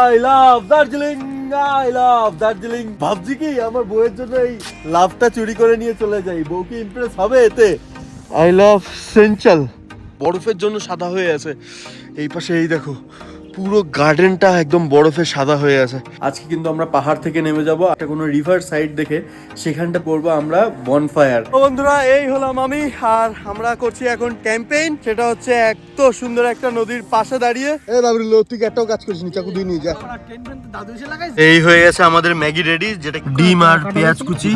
I love Darjeeling, I love Darjeeling. ভাবছি কি আমার বউয়ের জন্য এই লাভটা চুরি করে নিয়ে চলে যাই, বউ কি ইমপ্রেস হবে এতে। আই লাভ সেঞ্চাল বরফের জন্য সাদা হয়ে আছে। এই পাশে এই দেখো পুরো গার্ডেনটা একদম বরফে সাদা হয়ে আছে। আজকে কিন্তু আমরা পাহাড় থেকে নেমে যাব একটা কোনো রিভার সাইড দেখে, সেখানটা করবো আমরা বনফায়ার। বন্ধুরা এই হলাম আমি, আর আমরা করছি এখন ক্যাম্পেইন। সেটা হচ্ছে এত সুন্দর একটা নদীর পাশে দাঁড়িয়ে। তুই একটাও কাজ করিস নি, চাকু দিয়ে নিয়ে যা। এই হয়ে গেছে আমাদের ম্যাগি রেডি, যেটা ডিম আর পেঁয়াজ কুচি।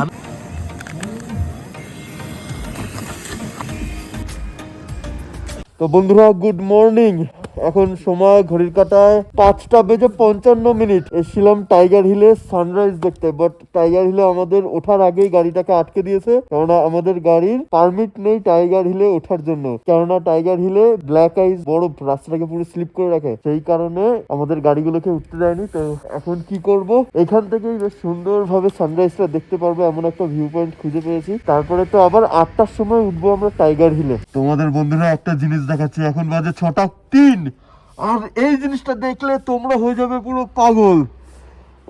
তো বন্ধুরা গুড মর্নিং। এখন সময় ঘড়ির কাঁটায় 5:55। এসেছিলাম টাইগার হিলে সানরাইজ দেখতে, বাট টাইগার হিলে আমাদের ওঠার আগেই গাড়িটাকে আটকে দিয়েছে, কেননা আমাদের গাড়ির পারমিট নেই টাইগার হিলে ওঠার জন্য। কেননা টাইগার হিলে ব্ল্যাক আইস বরফ রাস্তাটাকে পুরো স্লিপ করে রাখে, সেই কারণে আমাদের গাড়িগুলোকে উঠতে দেয়নি। তো এখন কি করব, এখান থেকেই বেশ সুন্দর ভাবে সানরাইজটা দেখতে পারবো এমন একটা ভিউ পয়েন্ট খুঁজে পেয়েছি। তারপরে তো আবার 8টার সময় উঠবো আমরা টাইগার হিলে। তোমাদের বন্ধুরা একটা জিনিস দেখাচ্ছি, এখন বাজে 6:03, আর এই জিনিসটা দেখলে তোমরা হয়ে যাবে পুরো পাগল।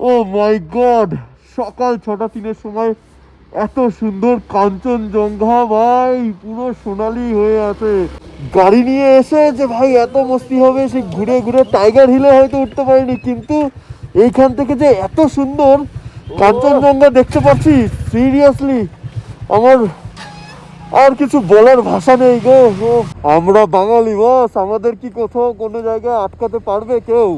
ও মাই গড, সকাল 6:03 সময় এত সুন্দর কাঞ্চনজঙ্ঘা ভাই, পুরো সোনালি হয়ে আছে। গাড়ি নিয়ে এসে যে ভাই এত মস্তি হবে, সে ঘুরে ঘুরে টাইগার হিলে হয়তো উঠতে পারিনি, কিন্তু এইখান থেকে যে এত সুন্দর কাঞ্চনজঙ্ঘা দেখতে পাচ্ছি, সিরিয়াসলি আমার আর কিছু বলার ভাষা নেই গো। আমরা বাঙালি বস, আমাদের কি কোথাও কোনো জায়গায় আটকাতে পারবে কেউ?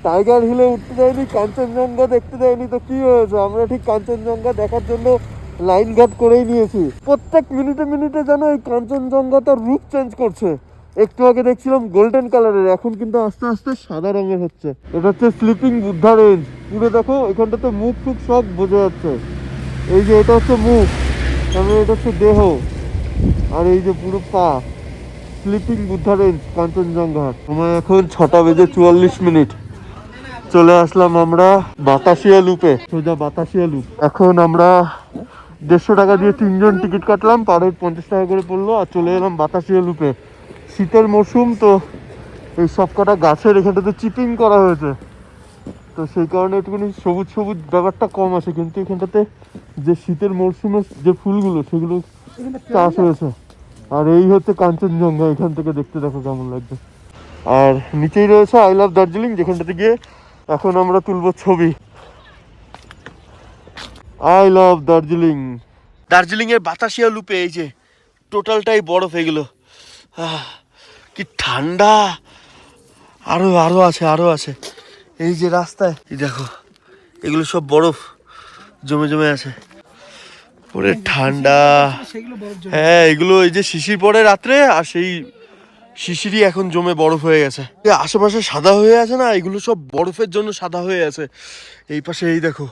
টাইগার হিলে উঠতে দেয়নি, কাঞ্চনজঙ্ঘা দেখতে দেয়নি, তো কি হয়েছে? আমরা ঠিক কাঞ্চনজঙ্ঘা দেখার জন্য লাইন ঘাট করেই নিয়েছি। প্রত্যেক মিনিটে মিনিটে যেন এই কাঞ্চনজঙ্ঘা তার রূপ চেঞ্জ করছে। একটু আগে দেখছিলাম গোল্ডেন কালারের, এখন কিন্তু আস্তে আস্তে সাদা রঙের হচ্ছে। এটা হচ্ছে স্লিপিং বুদ্ধা রেঞ্জ। পুরো দেখো এখানটাতে মুখ টুক সব বোঝা যাচ্ছে। এই যে এটা হচ্ছে মুখ, তারপরে এটা হচ্ছে দেহ, আর এই যে পুরো পা। স্লিপিং বুদ্ধা রেঞ্জ কাঞ্চনজঙ্ঘার। সময় এখন 6:44। চলে আসলাম আমরা বাতাসিয়া লুপে, সোজা বাতাসিয়া লুপ। এখন আমরা 150 টাকা দিয়ে 3জন টিকিট কাটলাম, পার হেড 50 টাকা করে পড়লো, আর চলে এলাম বাতাসিয়া লুপে। শীতের মরশুম তো এই সব কটা গাছের এখানটাতে চিপিং করা হয়েছে, তো সেই কারণে একটুখানি সবুজ সবুজ ব্যাপারটা কম আছে, কিন্তু এখানটাতে যে শীতের মরশুমের যে ফুলগুলো সেগুলো চাষ হয়েছে। আর এই হচ্ছে কাঞ্চনজঙ্ঘা, এখান থেকে দেখতে দেখো কেমন লাগবে। আর নিচেই রয়েছে আই লাভ দার্জিলিং, যেখানটাতে গিয়ে এখন আমরা তুলবো ছবি। I love Darjeeling. দার্জিলিং এর বাতাসিয়া লুপে এই যে টোটালটাই বরফ, এগুলো কি ঠান্ডা। আরো আরো আছে, আরো আছে। এই যে রাস্তায় এই দেখো এগুলো সব বরফ জমে জমে আছে, পুরো ঠান্ডা। হ্যাঁ এগুলো এই যে শিশির পড়ে রাত্রে, আর সেই শিশিরই এখন জমে বরফ হয়ে গেছে। আশেপাশে সাদা হয়ে আছে না, এগুলো সব বরফের জন্য সাদা হয়ে আছে। এই পাশে এই দেখো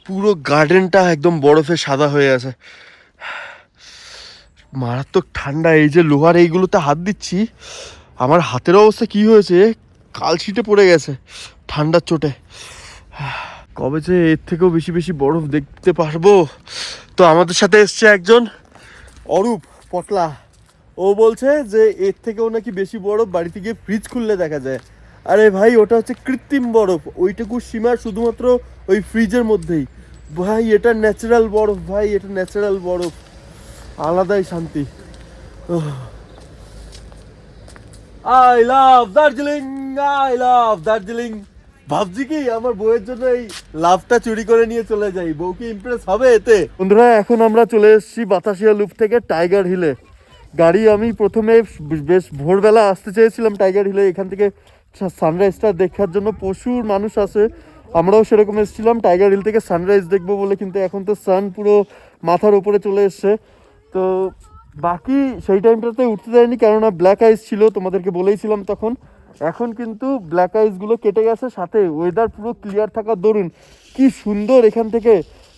পুরো গার্ডেনটা একদম বরফে সাদা হয়ে আছে। মারাত্মক ঠান্ডা। এই যে লোহার এইগুলোতে হাত দিচ্ছি, আমার হাতের অবস্থা কি হয়েছে, কালশিটে পড়ে গেছে ঠান্ডার চোটে। কবে যে এর থেকেও বেশি বেশি বরফ দেখতে পারবো। তো আমাদের সাথে এসছে একজন অরূপ পটলা, ও বলছে যে এর থেকেও নাকি বেশি বরফ বাড়িতে গিয়ে ফ্রিজ খুললে দেখা যায়। আরে ভাই ওটা হচ্ছে কৃত্রিম বরফ, ওইটুকু সীমা শুধুমাত্র ওই ফ্রিজের মধ্যেই। ভাই এটা ন্যাচারাল বরফ, ভাই এটা ন্যাচারাল বরফ, আলাদাই শান্তি। I love Darjeeling, I love Darjeeling. ভাবছি কি আমার বউয়ের জন্য এই লাভটা চুরি করে নিয়ে চলে যাই, বউ কি ইমপ্রেস হবে এতে। বন্ধুরা এখন আমরা চলে এসেছি বাতাসিয়া লুপ থেকে টাইগার হিলে। গাড়ি আমি প্রথমে বেশ ভোরবেলা আসতে চেয়েছিলাম টাইগার হিলে, এখান থেকে সানরাইজটা দেখার জন্য প্রচুর মানুষ আসে। আমরাও সেরকম এসেছিলাম টাইগার হিল থেকে সানরাইজ দেখবো বলে, কিন্তু এখন তো সান পুরো মাথার উপরে চলে এসছে। তো বাকি সেই টাইমটাতে উঠতে দেয়নি, কেননা ব্ল্যাক আইস ছিল, তোমাদেরকে বলেইছিলাম তখন। এখন কিন্তু ব্ল্যাক আইসগুলো কেটে গেছে, সাথে ওয়েদার পুরো ক্লিয়ার থাকার দরুন কি সুন্দর এখান থেকে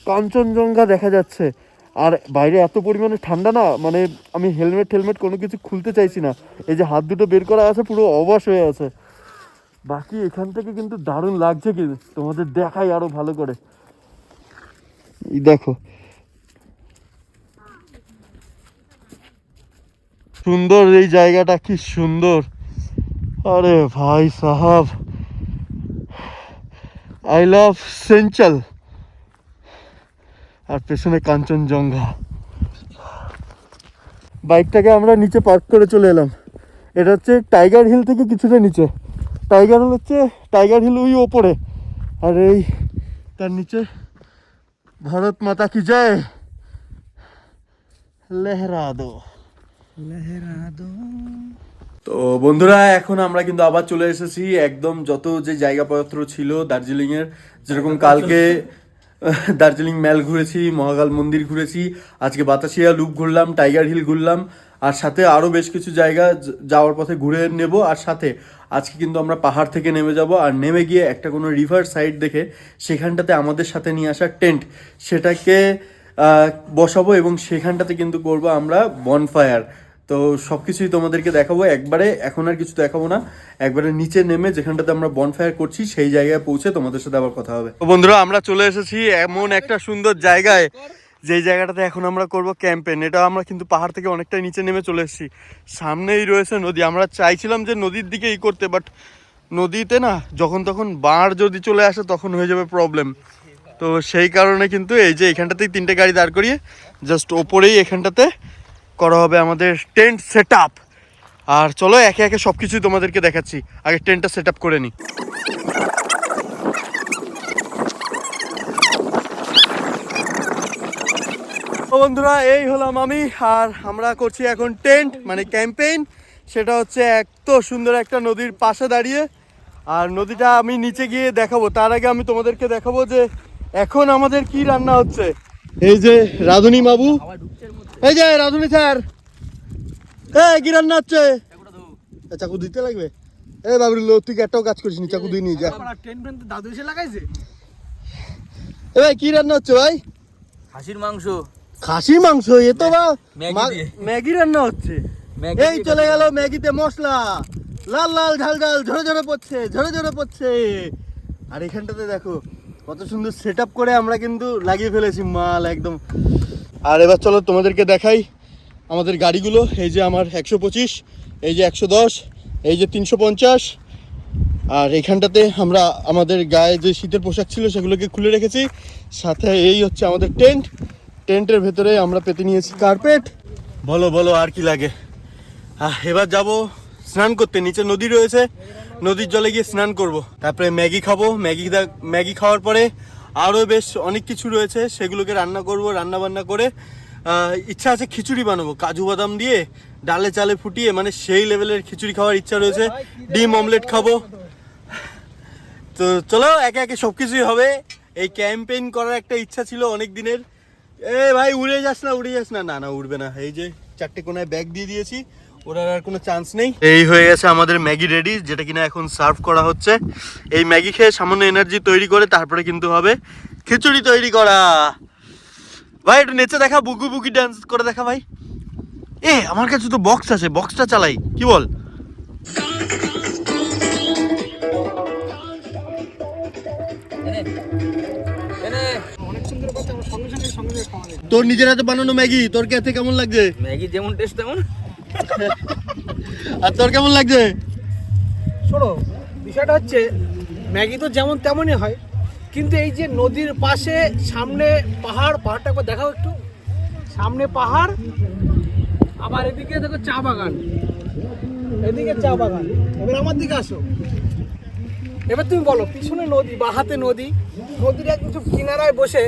কাঞ্চনজঙ্ঘা দেখা যাচ্ছে। আর বাইরে এত পরিমাণে ঠান্ডা না, মানে আমি হেলমেট কোনো কিছু খুলতে চাইছি না। এই যে হাত দুটো বের করা আছে পুরো অবশ হয়ে আছে। বাকি এখান থেকে কিন্তু দারুণ লাগছে, কি তোমাদের দেখাই আরো ভালো করে। এই দেখো সুন্দর এই জায়গাটা, কি সুন্দর। আরে ভাই সাহাব, আই লাভ সেঞ্চল, আর পেছনে কাঞ্চনজঙ্ঘা। বাইকটাকে আমরা নিচে পার্ক করে চলে এলাম। এটা হচ্ছে টাইগার হিল থেকে কিছুটা নিচে। টাইগার হিল ওই ওপরে, আর এই তার নিচে ভারত মাতা কি জয়, লেহরা দো। তো বন্ধুরা, এখন আমরা কিন্তু আবার চলে এসেছি একদম যত যে জায়গাপত্র ছিল দার্জিলিংয়ের, যেরকম কালকে দার্জিলিং ম্যাল ঘুরেছি, মহাকাল মন্দির ঘুরেছি, আজকে বাতাসিয়া লুপ ঘুরলাম, টাইগার হিল ঘুরলাম, আর সাথে আরও বেশ কিছু জায়গা যাওয়ার পথে ঘুরে নেব। আর সাথে আজকে কিন্তু আমরা পাহাড় থেকে নেমে যাব, আর নেমে গিয়ে একটা কোনো রিভার সাইড দেখে সেখানটাতে আমাদের সাথে নিয়ে আসা টেন্ট সেটাকে বসাবো, এবং সেখানটাতে কিন্তু করবো আমরা বনফায়ার। তো সব কিছুই তোমাদেরকে দেখাবো একবারে, এখন আর কিছু দেখাবো না, একবারে নিচে নেমে যেখানটাতে আমরা বনফায়ার করছি সেই জায়গায় পৌঁছে তোমাদের সাথে আবার কথা হবে। তো বন্ধুরা, আমরা চলে এসেছি এমন একটা সুন্দর জায়গায়, যেই জায়গাটাতে এখন আমরা করব ক্যাম্পেন। এটা আমরা কিন্তু পাহাড় থেকে অনেকটাই নিচে নেমে চলে এসেছি, সামনেই রয়েছে নদী। আমরা চাইছিলাম যে নদীর দিকে করতে, বাট নদীতে না যখন তখন বাঁড় যদি চলে আসে তখন হয়ে যাবে প্রবলেম। তো সেই কারণে কিন্তু এই যে এখানটাতেই 3টে গাড়ি দাঁড় করিয়ে জাস্ট ওপরেই এখানটাতে করা হবে আমাদের টেন্ট সেট আপ। আর চলো একে একে সব কিছুই তোমাদেরকে দেখাচ্ছি, আগে টেন্টটা সেট আপ করে নিই। বন্ধুরা, এই হলাম আমি, আর আমরা করছি এখন টেন্ট মানে ক্যাম্পেইন। সেটা হচ্ছে এত সুন্দর একটা নদীর পাশে দাঁড়িয়ে, আর নদীটা আমি নিচে গিয়ে দেখাবো। তার আগে আমি তোমাদেরকে দেখাবো যে এখন আমাদের কি রান্না হচ্ছে। এই যে রাধুনি বাবু, এই যে রাধুনি স্যার, কি রান্না হচ্ছে? চাকু দিতে লাগবে। এই বাবুর তুই একটাও কাজ করিস নি, চাকু দিয়ে নিয়ে যা। দাদু এসে লাগাইছে। এ ভাই, কি রান্না হচ্ছে ভাই? খাসির মাংস। খাসি মাংস? এ তো বা ম্যাগি রান্না হচ্ছে। এই চলে গেল ম্যাগিতে মশলা, লাল লাল ঝাল ঝাল ঝরে ঝরে পড়ছে, ঝরে ঝরে পড়ছে। আর এখানটাতে দেখো কত সুন্দর সেট আপ করে আমরা কিন্তু লাগিয়ে ফেলেছি মাল একদম। আর এবার চলো তোমাদেরকে দেখাই আমাদের গাড়িগুলো। এই যে আমার 125, এই যে 110, এই যে 350। আর এইখানটাতে আমরা আমাদের গায়ে যে শীতের পোশাক ছিল সেগুলোকে খুলে রেখেছি। সাথে এই হচ্ছে আমাদের টেন্ট, টেন্টের ভেতরে আমরা পেতে নিয়েছি কার্পেট। বলো বলো আর কি লাগে। এবার যাব স্নান করতে, নিচে নদী রয়েছে, নদীর জলে গিয়ে স্নান করব, তারপরে ম্যাগি খাবো। ম্যাগি খাওয়ার পরে আরও বেশ অনেক কিছু রয়েছে, সেগুলোকে রান্না করব। রান্না বান্না করে ইচ্ছা আছে খিচুড়ি বানাবো, কাজু বাদাম দিয়ে ডালে চালে ফুটিয়ে, মানে সেই লেভেলের খিচুড়ি খাওয়ার ইচ্ছা রয়েছে। ডিম অমলেট খাবো। তো চলো একে একে সব কিছুই হবে। এই ক্যাম্পেইন করার একটা ইচ্ছা ছিল অনেক দিনের। এ ভাই উড়ে যাস না, উড়ে যাস না। না না, উড়বে না। এই যে 4টে কোনায় ব্যাগ দিয়ে দিয়েছি, ওটার আর কোনো চান্স নেই। এই হয়ে গেছে আমাদের ম্যাগি রেডি, যেটা কিনা এখন সার্ভ করা হচ্ছে। এই ম্যাগি খেয়ে সামান্য এনার্জি তৈরি করে তারপরে কিন্তু হবে খিচুড়ি তৈরি করা। ভাই একটু নেচে দেখা, বুগু বুগি ডান্স করে দেখা ভাই। আমার কাছে তো বক্স আছে, বক্সটা চালাই, কি বল? তোর নিজের হাতে বানানো ম্যাগি, তোর কাছে কেমন লাগছে? ম্যাগি যেমন টেস্ট তেমন। আর তোর কেমন লাগছে? শোনো, বিষয়টা হচ্ছে ম্যাগি তো যেমন তেমনই হয়, কিন্তু এই যে নদীর পাশে সামনে পাহাড়টা একবার দেখাও একটু। সামনে পাহাড়, আবার এদিকে দেখো চা বাগান, এদিকে চা বাগান। এবার আমার দিকে আসো, এবার তুমি বলো, পিছনে নদী বা হাতে নদী, নদীর এক কিছু কিনারায় বসে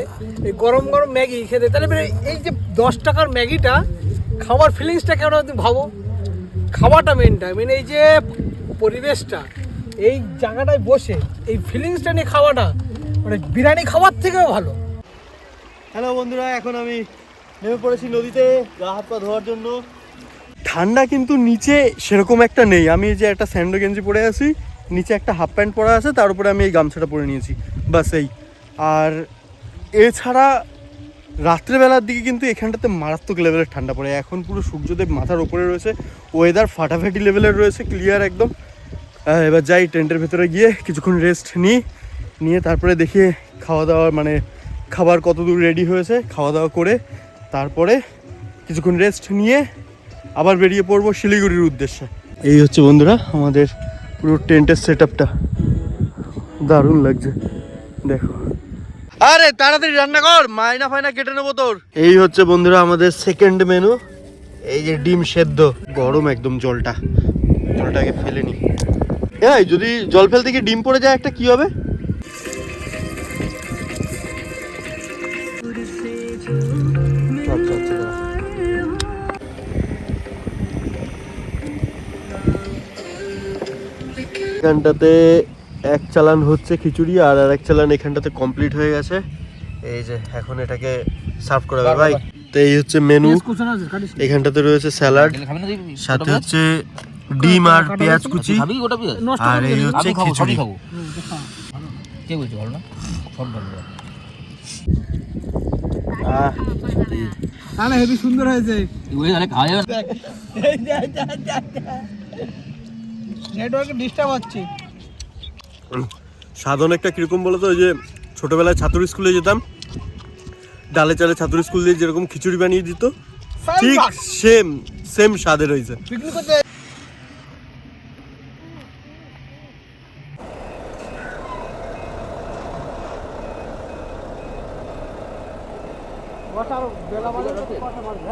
এই গরম গরম ম্যাগি খেতে, তাহলে এই যে 10 টাকার ম্যাগিটা খাওয়ার ফিলিংসটা কেন তুমি ভাবো। খাওয়াটা মেন, এই যে পরিবেশটা, এই জায়গাটায় বসে এই ফিলিংসটা নিয়ে খাওয়াটা মানে বিরিয়ানি খাওয়ার থেকেও ভালো। হ্যালো বন্ধুরা, এখন আমি নেমে পড়েছি নদীতে গা হাত পা ধোয়ার জন্য। ঠান্ডা কিন্তু নিচে সেরকম একটা নেই। আমি যে একটা স্যান্ডো গেঞ্জি পরে আছি, নিচে একটা হাফ প্যান্ট পরা আছে, তার উপরে আমি এই গামছাটা পরে নিয়েছি, বাস এই। আর এছাড়া রাত্রেবেলার দিকে কিন্তু এখানটাতে মারাত্মক লেভেলের ঠান্ডা পড়ে। এখন পুরো সূর্যদেব মাথার ওপরে রয়েছে, ওয়েদার ফাটাফাটি লেভেলের রয়েছে, ক্লিয়ার একদম। এবার যাই টেন্টের ভেতরে গিয়ে কিছুক্ষণ রেস্ট নিয়ে তারপরে দেখি খাওয়া দাওয়া, মানে খাবার কত দূর রেডি হয়েছে, খাওয়া দাওয়া করে তারপরে কিছুক্ষণ রেস্ট নিয়ে আবার বেরিয়ে পড়বো শিলিগুড়ির উদ্দেশ্যে। এই হচ্ছে বন্ধুরা আমাদের পুরো টেন্টের সেট আপটা, দারুণ লাগছে। দেখো, আরে তাড়াতাড়ি রান্না কর, মাইনা ফাইনা কেটে নেবো তোর। এই হচ্ছে বন্ধুরা আমাদের সেকেন্ড মেনু, এই যে ডিম সেদ্ধ। গরম একদম জলটাকে ফেলে নি। এই যদি জল ফেলতে গিয়ে ডিম পড়ে যায় একটা, কি হবে? আচ্ছা আচ্ছা, এখানটাতে এক চালান হচ্ছে খিচুড়ি, আর এক চালান এখানটাতে কমপ্লিট হয়ে গেছে। এই যে এখন এটাকে সার্ভ করা হবে ভাই। তো এই হচ্ছে মেনু, এখানটাতে রয়েছে স্যালাড, সাথে হচ্ছে ডিম আর পেঁয়াজ কুচি, আর এই হচ্ছে খিচুড়ি। কে বলছে ভালো না? সব ভালো। আরে হেভি সুন্দর হয়েছে। খাওয়া যাবে। নেটওয়ার্কে ডিস্টার্ব হচ্ছে। স্বাদ অনেকটা কিরকম বলতো, ওই যে ছোটবেলায় ছাত্র স্কুলে যেতাম, ডালে চালে ছাত্র স্কুল দিয়ে যেরকম খিচুড়ি বানিয়ে দিত, ঠিক সেম স্বাদের হয়েছে। পিকনিক করতে বেলা বাজে কথা মারবে।